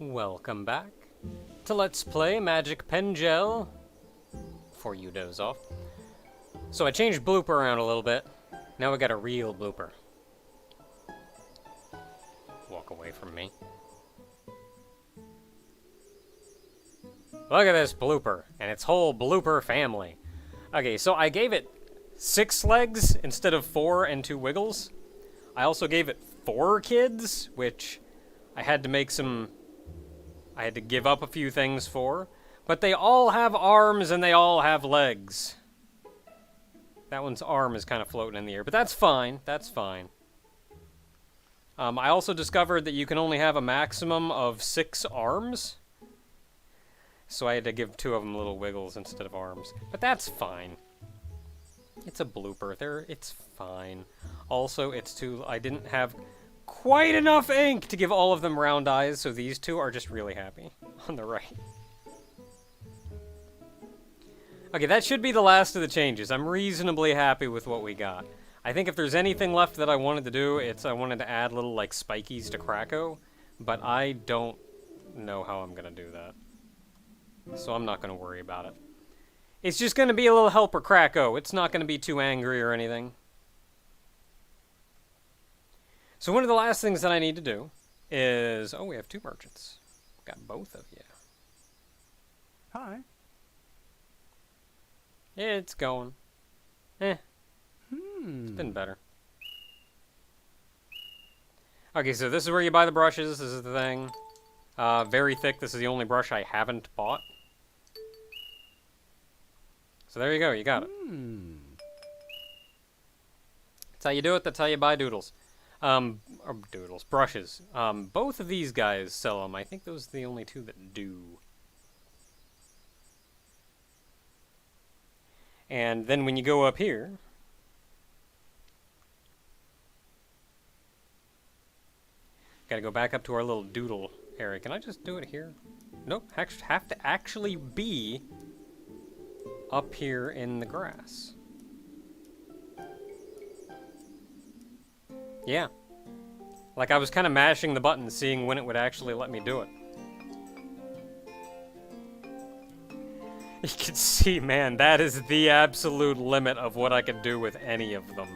Welcome back to Let's Play Magic Pengel. Before you doze off. So I changed blooper around a little bit. Now we got a real blooper. Walk away from me. Look at this blooper and its whole blooper family. Okay, so I gave it 6 legs instead of 4 and 2 wiggles. I also gave it 4 kids, which I had to make some... I had to give up a few things for. But they all have arms and they all have legs. That one's arm is kind of floating in the air, but that's fine. That's fine. I also discovered that you can only have a maximum of 6 arms. So I had to give 2 of them little wiggles instead of arms. But that's fine. It's a blooper. It's fine. Also, I didn't have quite enough ink to give all of them round eyes, so these 2 are just really happy on the right. Okay, that should be the last of the changes. I'm reasonably happy with what we got. I think if there's anything left that I wanted to do, I wanted to add little, like, spikies to Krakow, but I don't know how I'm gonna do that. So I'm not gonna worry about it. It's just gonna be a little helper Krakow. It's not gonna be too angry or anything. So one of the last things that I need to do is... Oh, we have 2 merchants. Got both of you. Hi. It's going. It's been better. Okay, so this is where you buy the brushes. This is the thing. Very thick. This is the only brush I haven't bought. So there you go. You got it. That's how you do it. That's how you buy doodles. Brushes. Both of these guys sell them. I think those are the only 2 that do. And then when you go up here, gotta go back up to our little doodle area. Can I just do it here? Nope, have to actually be up here in the grass. Yeah. Like I was kind of mashing the button, seeing when it would actually let me do it. You can see, man, that is the absolute limit of what I could do with any of them.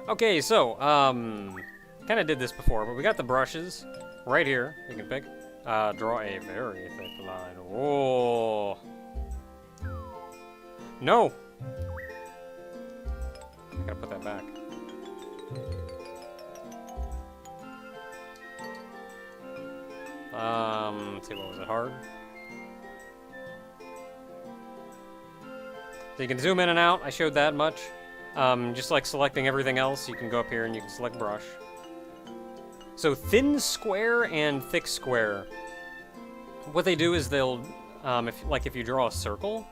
Okay, so, kind of did this before, but we got the brushes right here. You can pick. Draw a very thick line. Whoa. No. I gotta put that back. Let's see, what was it, hard? So you can zoom in and out, I showed that much. Just like selecting everything else, you can go up here and you can select brush. So thin square and thick square, what they do is they'll, if you draw a circle,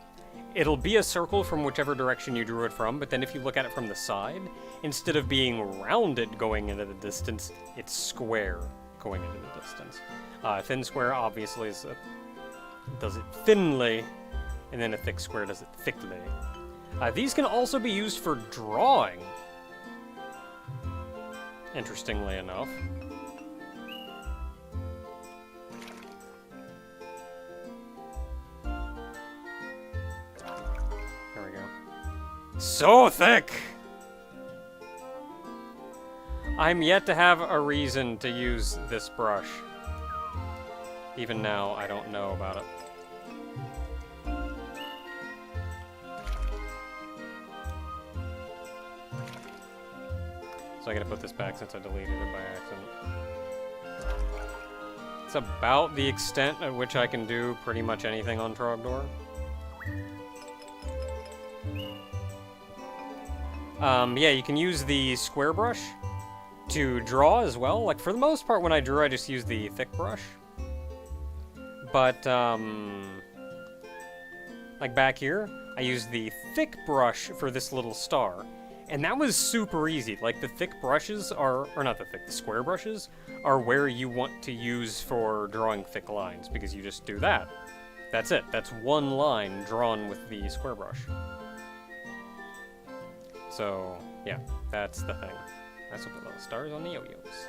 it'll be a circle from whichever direction you drew it from, but then if you look at it from the side, instead of being rounded going into the distance, it's square going into the distance. Thin square obviously does it thinly, and then a thick square does it thickly. These can also be used for drawing, interestingly enough. There we go. So thick! I'm yet to have a reason to use this brush. Even now, I don't know about it. So I gotta put this back since I deleted it by accident. It's about the extent at which I can do pretty much anything on Trogdor. Yeah, you can use the square brush to draw as well. Like, for the most part, when I drew, I just used the thick brush. But, like back here, I used the thick brush for this little star. And that was super easy. Like, the thick brushes are, or not the thick, the square brushes are where you want to use for drawing thick lines, because you just do that. That's it. That's one line drawn with the square brush. So, yeah, that's the thing. That's what the little stars on the yo-yos.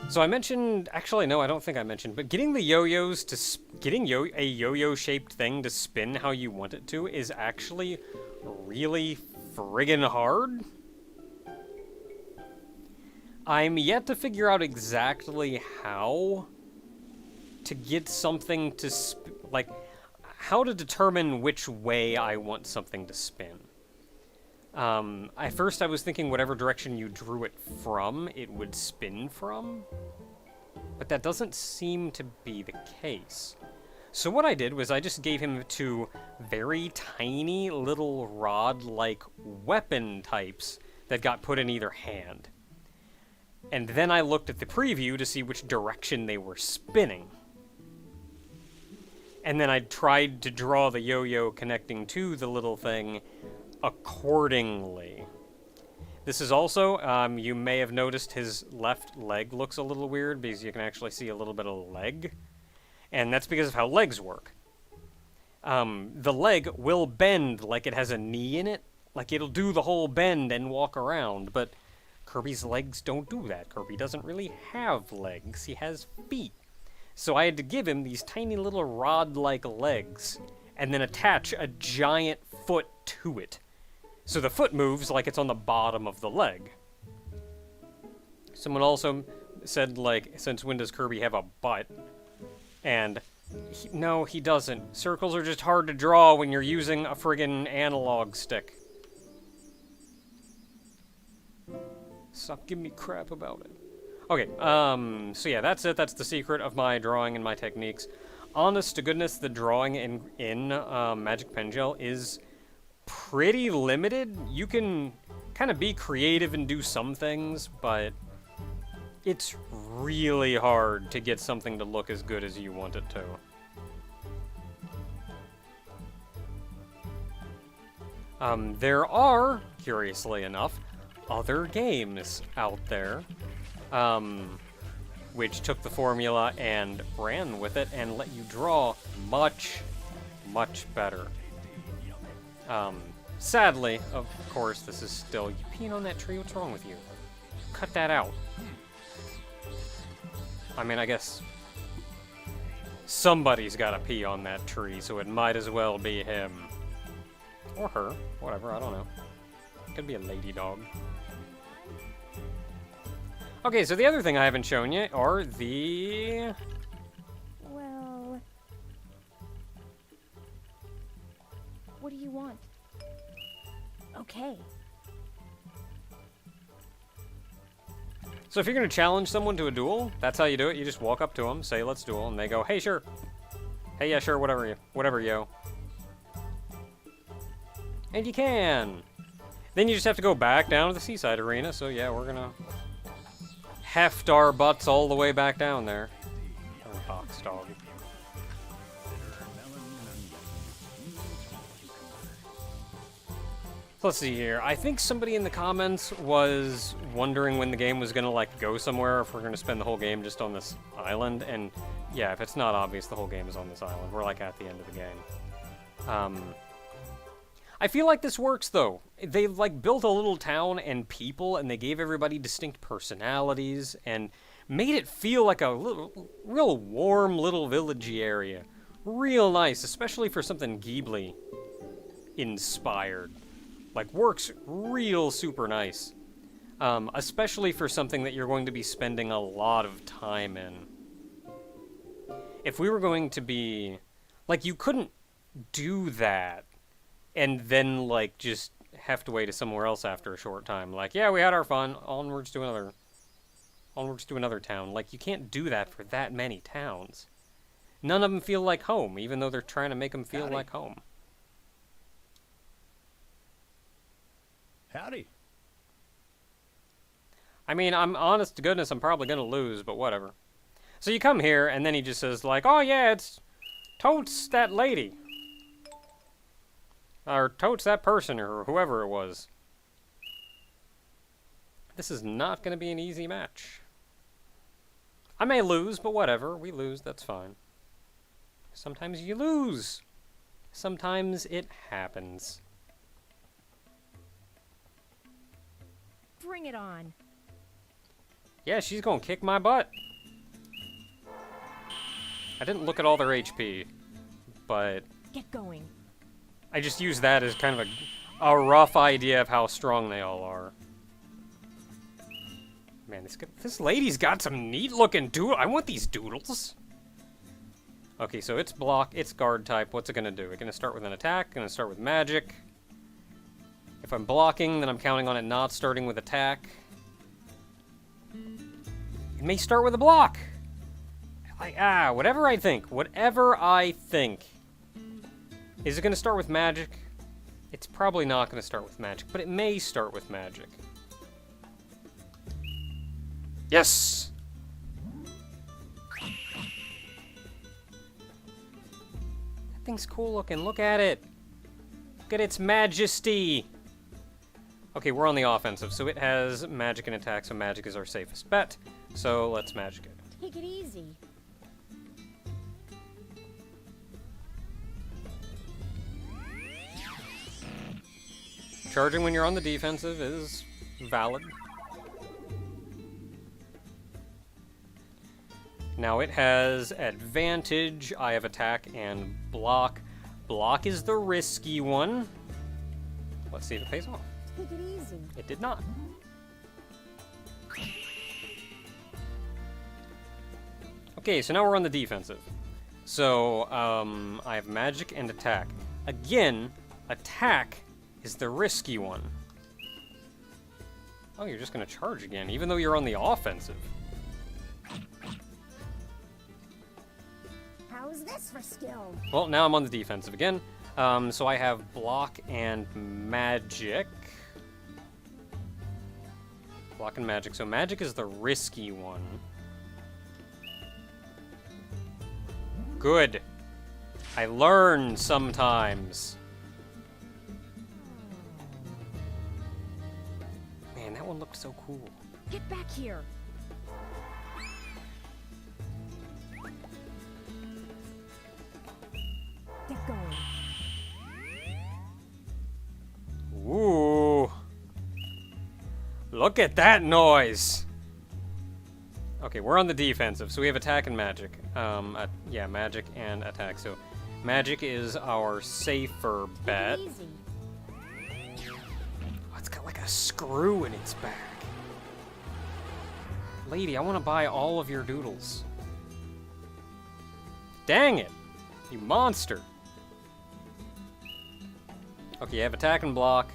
So I mentioned, actually no, I don't think I mentioned, but getting the yo-yos to, getting a yo-yo shaped thing to spin how you want it to is actually really friggin' hard. I'm yet to figure out exactly how to get something to, like, how to determine which way I want something to spin. At first I was thinking whatever direction you drew it from, it would spin from. But that doesn't seem to be the case. So what I did was I just gave him two very tiny little rod-like weapon types that got put in either hand. And then I looked at the preview to see which direction they were spinning. And then I tried to draw the yo-yo connecting to the little thing accordingly. This is also, you may have noticed his left leg looks a little weird because you can actually see a little bit of leg. And that's because of how legs work. The leg will bend like it has a knee in it. Like it'll do the whole bend and walk around, but Kirby's legs don't do that. Kirby doesn't really have legs, he has feet. So I had to give him these tiny little rod-like legs and then attach a giant foot to it. So the foot moves like it's on the bottom of the leg. Someone also said, like, since when does Kirby have a butt? And no, he doesn't. Circles are just hard to draw when you're using a friggin' analog stick. Stop giving me crap about it. Okay, so yeah, that's it. That's the secret of my drawing and my techniques. Honest to goodness, the drawing in Magic Pengel is pretty limited. You can kind of be creative and do some things, but it's really hard to get something to look as good as you want it to. There are, curiously enough, other games out there, which took the formula and ran with it and let you draw much, much better. Sadly, of course, this is still... You peeing on that tree? What's wrong with you? Cut that out. I mean, I guess... somebody's gotta pee on that tree, so it might as well be him. Or her. Whatever, I don't know. Could be a lady dog. Okay, so the other thing I haven't shown you are the... Well... What do you want? Okay. So if you're gonna challenge someone to a duel, that's how you do it. You just walk up to them, say, let's duel, and they go, hey, sure. Hey, yeah, sure, whatever, yo. And you can. Then you just have to go back down to the seaside arena, so yeah, we're gonna heft our butts all the way back down there. Oh, box dog. Let's see here. I think somebody in the comments was wondering when the game was gonna, like, go somewhere, if we're gonna spend the whole game just on this island, and yeah, if it's not obvious, the whole game is on this island. We're, like, at the end of the game. I feel like this works, though. They, like, built a little town and people, and they gave everybody distinct personalities, and made it feel like a real warm little villagey area. Real nice, especially for something Ghibli-inspired. Like, works real super nice. Especially for something that you're going to be spending a lot of time in. If we were going to be... Like, you couldn't do that and then, like, just have to wait to somewhere else after a short time. Like, yeah, we had our fun. Onwards to another town. Like, you can't do that for that many towns. None of them feel like home, even though they're trying to make them feel like home. Howdy. I mean, I'm honest to goodness, I'm probably gonna lose, but whatever. So you come here, and then he just says, like, oh yeah, it's totes that lady. Or totes that person, or whoever it was. This is not gonna be an easy match. I may lose, but whatever. We lose, that's fine. Sometimes you lose. Sometimes it happens. Bring it on. Yeah, she's gonna kick my butt. I didn't look at all their HP, but Get going. I just used that as kind of a rough idea of how strong they all are. Man, this lady's got some neat-looking doodles. I want these doodles. Okay, so it's block, it's guard type. What's it gonna do? It's gonna start with an attack, gonna start with magic. If I'm blocking, then I'm counting on it not starting with attack. It may start with a block. Whatever I think. Whatever I think. Is it gonna start with magic? It's probably not gonna start with magic, but it may start with magic. Yes! That thing's cool looking. Look at it. Look at its majesty. Okay, we're on the offensive, so it has magic and attack, so magic is our safest bet. So let's magic it. Take it easy. Charging when you're on the defensive is valid. Now it has advantage. I have attack and block. Block is the risky one. Let's see if it pays off. Take it easy. It did not. Okay, so now we're on the defensive. So, I have magic and attack. Again, attack is the risky one. Oh, you're just gonna charge again, even though you're on the offensive. How's this for skill? Well, now I'm on the defensive again. So I have block and magic. Block and magic. So magic is the risky one. Good. I learn sometimes. Man, that one looked so cool. Get back here. Get going. Ooh. Look at that noise. Okay, we're on the defensive, so we have attack and magic. Yeah, magic and attack. So magic is our safer bet. Take it easy. Oh, it's got like a screw in its back. Lady, I want to buy all of your doodles. Dang it, you monster. Okay, you have attack and block.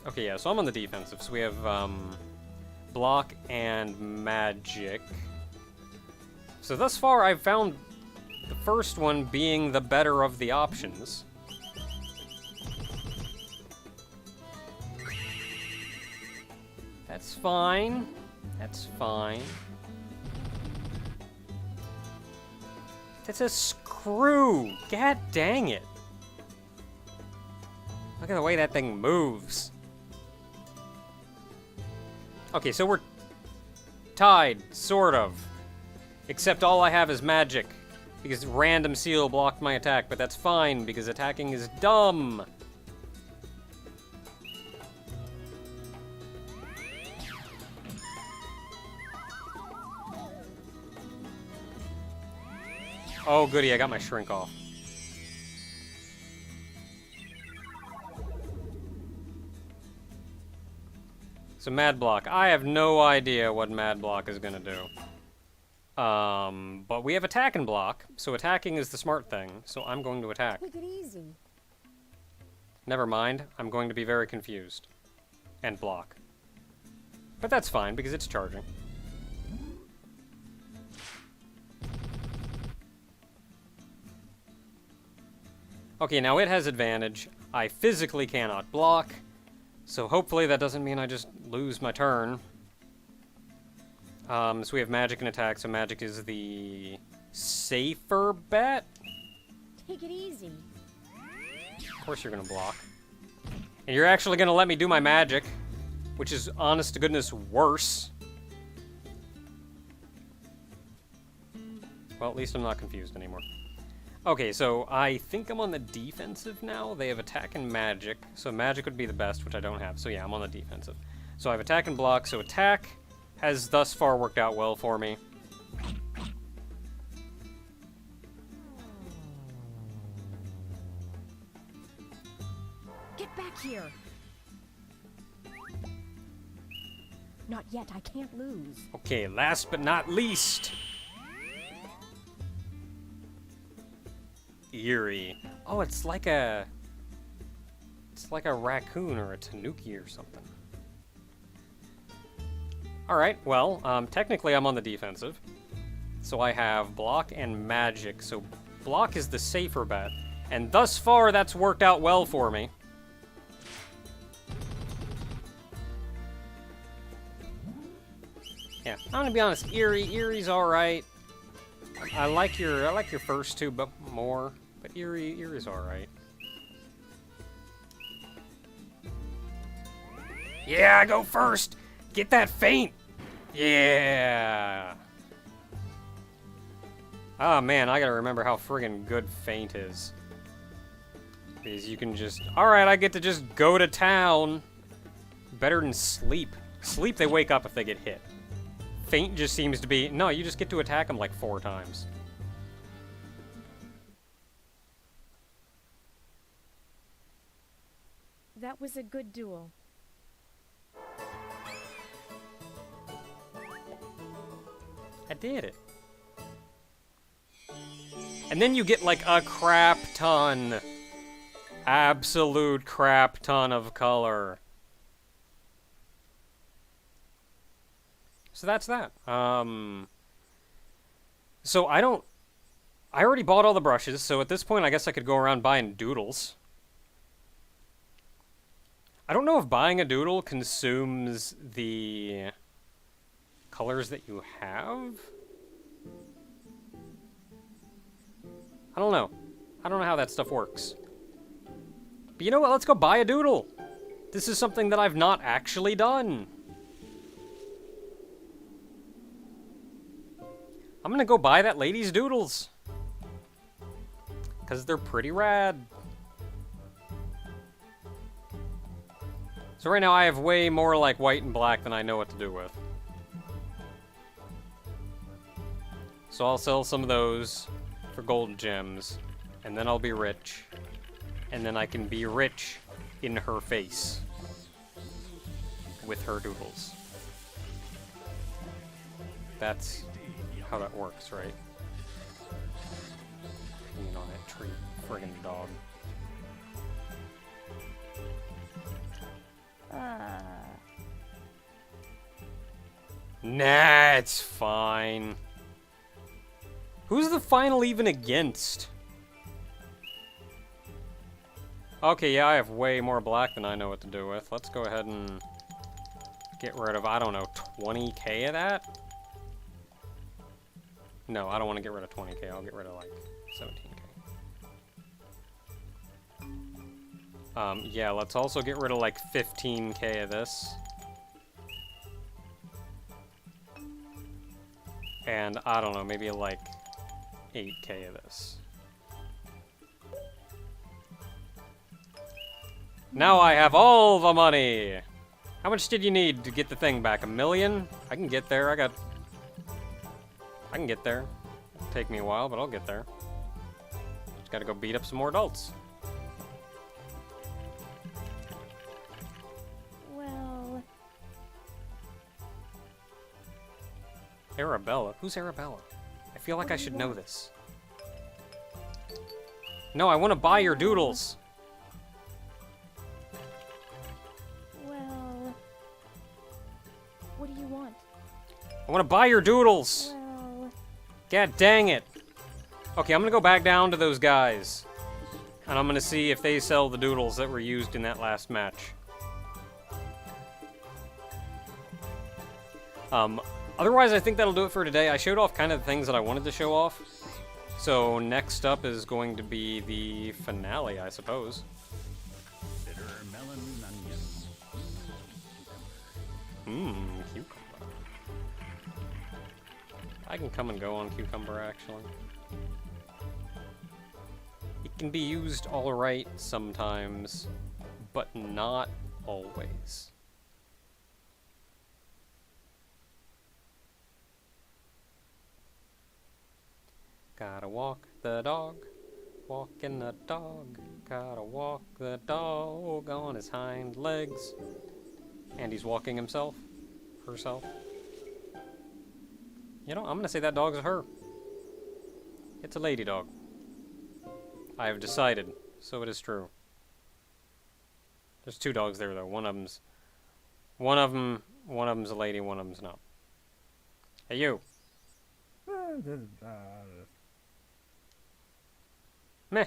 Okay, yeah, so I'm on the defensive. So we have, block and magic. So thus far, I've found the first one being the better of the options. That's fine. That's fine. That's a screw! God dang it! Look at the way that thing moves. Okay, so we're tied, sort of. Except all I have is magic. Because random seal blocked my attack, but that's fine, because attacking is dumb. Oh, goody, I got my shrink off. So Mad Block. I have no idea what Mad Block is gonna do. But we have attack and block, so attacking is the smart thing, so I'm going to attack. Take it easy. Never mind, I'm going to be very confused. And block. But that's fine, because it's charging. Okay, now it has advantage. I physically cannot block, so hopefully that doesn't mean I just lose my turn. So we have magic and attack, so magic is the safer bet. Take it easy. Of course you're gonna block. And you're actually gonna let me do my magic, which is, honest to goodness, worse. Well, at least I'm not confused anymore. Okay, so I think I'm on the defensive now. They have attack and magic, so magic would be the best, which I don't have. So yeah, I'm on the defensive. So I have attack and block, so attack has thus far worked out well for me. Get back here. Not yet, I can't lose. Okay, last but not least. Eerie. Oh, it's like a raccoon or a tanuki or something. Alright, well, technically I'm on the defensive. So I have block and magic. So block is the safer bet. And thus far, that's worked out well for me. Yeah, I'm gonna be honest, Eerie's alright. I like your first two but more. But Eerie's alright. Yeah, go first! Get that feint! Yeah! Ah, man, I gotta remember how friggin' good feint is. Because you can just... Alright, I get to just go to town. Better than sleep. Sleep, they wake up if they get hit. Feint just seems to be... No, you just get to attack them like 4 times. That was a good duel. I did it. And then you get like a crap ton. Absolute crap ton of color. So that's that. So I already bought all the brushes, so at this point I guess I could go around buying doodles. I don't know if buying a doodle consumes the colors that you have. I don't know. I don't know how that stuff works. But you know what? Let's go buy a doodle. This is something that I've not actually done. I'm gonna go buy that lady's doodles. Because they're pretty rad. So right now I have way more like white and black than I know what to do with. So I'll sell some of those for gold gems. And then I'll be rich. And then I can be rich in her face. With her doodles. That's how that works, right? Hanging on that tree. Friggin' dog. Nah, it's fine. Who's the final even against? Okay, yeah, I have way more black than I know what to do with. Let's go ahead and get rid of, I don't know, 20k of that? No, I don't want to get rid of 20k. I'll get rid of, like, 17k. Yeah, let's also get rid of, like, 15k of this. And, I don't know, maybe, like, 8k of this. Now I have all the money! How much did you need to get the thing back? 1 million? I can get there. I can get there. It'll take me a while, but I'll get there. Just gotta go beat up some more adults. Well... Arabella? Who's Arabella? I feel like I should know this. No, I want to buy your doodles. Well... What do you want? I want to buy your doodles. Well... God dang it. Okay, I'm gonna go back down to those guys. And I'm gonna see if they sell the doodles that were used in that last match. Otherwise, I think that'll do it for today. I showed off kind of the things that I wanted to show off. So next up is going to be the finale, I suppose. Bitter melon onion. Cucumber. I can come and go on cucumber, actually. It can be used alright sometimes, but not always. Gotta walk the dog. Walking the dog. Gotta walk the dog on his hind legs. And he's walking himself. Herself. You know, I'm gonna say that dog's a her. It's a lady dog. I have decided, so it is true. There's two dogs there though. One of them's a lady, one of them's not. Hey you. Meh.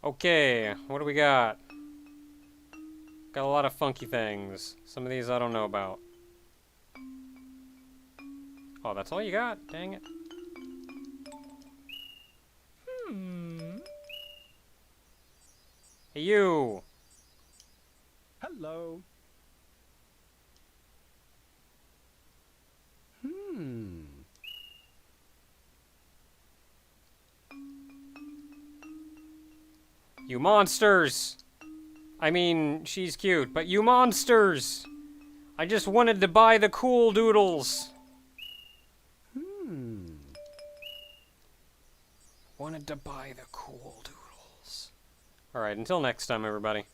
Okay, what do we got? Got a lot of funky things. Some of these I don't know about. Oh, that's all you got? Dang it. Hey, you! Hello. You monsters! I mean, she's cute, but you monsters! I just wanted to buy the cool doodles. Wanted to buy the cool doodles. Alright, until next time, everybody.